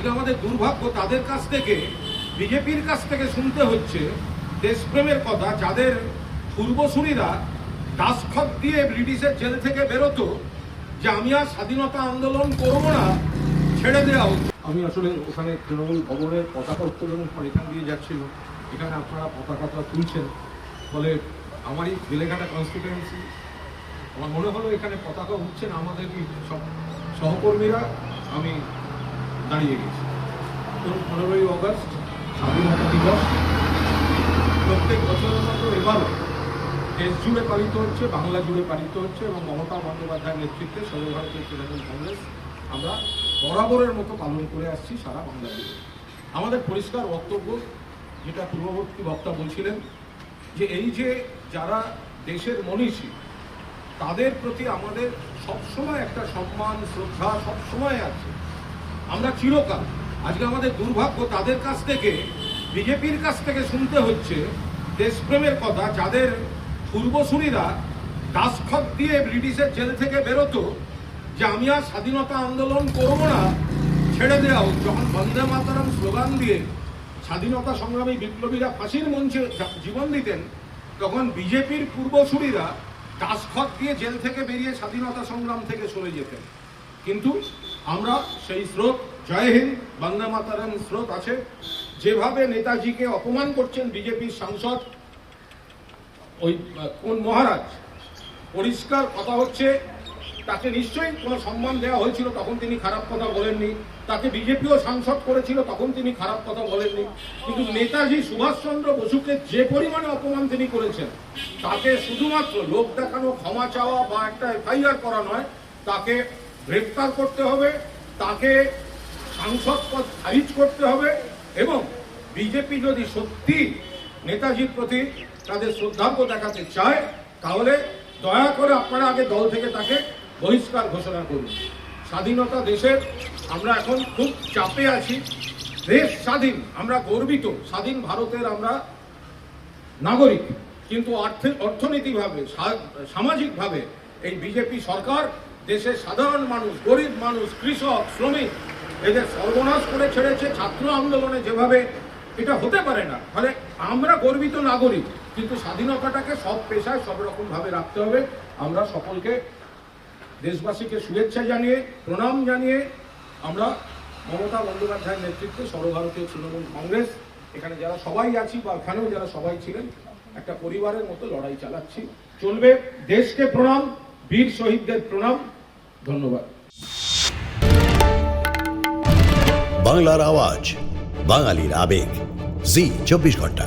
আজকে আমাদের দুর্ভাগ্য তাদের কাছ থেকে, বিজেপির কাছ থেকে শুনতে হচ্ছে দেশপ্রেমের কথা, যাদের পূর্বসূরীরা দাসখত দিয়ে ব্রিটিশের জেল থেকে বেরোতো যে আমি আর স্বাধীনতা আন্দোলন করবো না, ছেড়ে দেওয়া হচ্ছে। আমি আসলে ওখানে তৃণমূল ভবনের পতাকা উত্তোলনের পর এখান দিয়ে যাচ্ছিল, এখানে আপনারা পতাকাটা তুলছেন, ফলে আমারই বেলেঘাটা কনস্টিটুয়েন্সি, আমার মনে হলো এখানে পতাকা উঠছেন আমাদের সব সহকর্মীরা, আমি দাঁড়িয়ে গেছি। তো 15ই অগস্ট স্বাধীনতা দিবস প্রত্যেক বছরের মতো এবারও দেশ জুড়ে পালিত হচ্ছে, বাংলা জুড়ে পালিত হচ্ছে, এবং মমতা বন্দ্যোপাধ্যায়ের নেতৃত্বে সর্বভারতীয় তৃণমূল কংগ্রেস আমরা বরাবরের মতো পালন করে আসছি সারা বাংলা জুড়ে। আমাদের পরিষ্কার বক্তব্য, যেটা পূর্ববর্তী বক্তা বলছিলেন, যে এই যে যারা দেশের মনীষী, তাদের প্রতি আমাদের সবসময় একটা সম্মান, শ্রদ্ধা সবসময় আছে, আমরা চিরকাল। আজকে আমাদের দুর্ভাগ্য তাদের কাছ থেকে, বিজেপির কাছ থেকে শুনতে হচ্ছে দেশপ্রেমের কথা, যাদের পূর্বসূরীরা দাসখত দিয়ে ব্রিটিশের জেল থেকে বেরোতো যে আমি আর স্বাধীনতা আন্দোলন করবো না, ছেড়ে দেওয়া হোক। যখন বন্দে মাতরম স্লোগান দিয়ে স্বাধীনতা সংগ্রামী বিপ্লবীরা ফাঁসির মঞ্চে জীবন দিতেন, তখন বিজেপির পূর্বসূরীরা দাসখত দিয়ে জেল থেকে বেরিয়ে স্বাধীনতা সংগ্রাম থেকে সরে যেতেন। কিন্তু আমরা সেই স্রোত, জয় হিন্দ, বন্দে মাতরম স্রোত আছে। যেভাবে নেতাজিকে অপমান করছেন বিজেপির সাংসদ, ওই কোন মহারাজ, পরিষ্কার কথা হচ্ছে তাকে নিশ্চয়ই কোনো সম্মান দেওয়া হয়েছিল, তখন তিনি খারাপ কথা বলেননি। তাকে বিজেপিও সাংসদ করেছিল, তখন তিনি খারাপ কথা বলেননি। কিন্তু নেতাজি সুভাষচন্দ্র বসুকে যে পরিমাণে অপমান তিনি করেছেন, তাকে শুধুমাত্র লোক দেখানো, ক্ষমা চাওয়া বা একটা এফআইআর করা নয়, তাকে গ্রেফতার করতে হবে, তাকে সাংসদ পদ খারিজ করতে হবে। এবং বিজেপি যদি সত্যি নেতাজির প্রতি তাদের শ্রদ্ধার্ঘ্য দেখাতে চায়, তাহলে দয়া করে আপনারা আগে দল থেকে তাকে বহিষ্কার ঘোষণা করুন। স্বাধীনতা দেশের, আমরা এখন খুব চাপে আছি, দেশ স্বাধীন, আমরা গর্বিত, স্বাধীন ভারতের আমরা নাগরিক। কিন্তু অর্থনৈতিকভাবে, সামাজিকভাবে এই বিজেপি সরকার দেশের সাধারণ মানুষ, গরিব মানুষ, কৃষক, শ্রমিক, এদের সর্বনাশ করে ছেড়েছে। ছাত্র আন্দোলনে যেভাবে, এটা হতে পারে না। ফলে আমরা গর্বিত নাগরিক, কিন্তু স্বাধীনতাটাকে সব পেশায় সব রকম ভাবে রাখতে হবে। আমরা সকলকে, দেশবাসীকে শুভেচ্ছা জানিয়ে, প্রণাম জানিয়ে, আমরা মমতা বন্দ্যোপাধ্যায়ের নেতৃত্বে সর্বভারতীয় তৃণমূল কংগ্রেস, এখানে যারা সবাই আছি বা এখানেও যারা সবাই ছিলেন, একটা পরিবারের মতো লড়াই চালাচ্ছি, চলবে। দেশকে প্রণাম, বীর শহীদদের প্রণাম, ধন্যবাদ। বাংলার আওয়াজ, বাঙালির আবেগ, জি 24 ঘন্টা।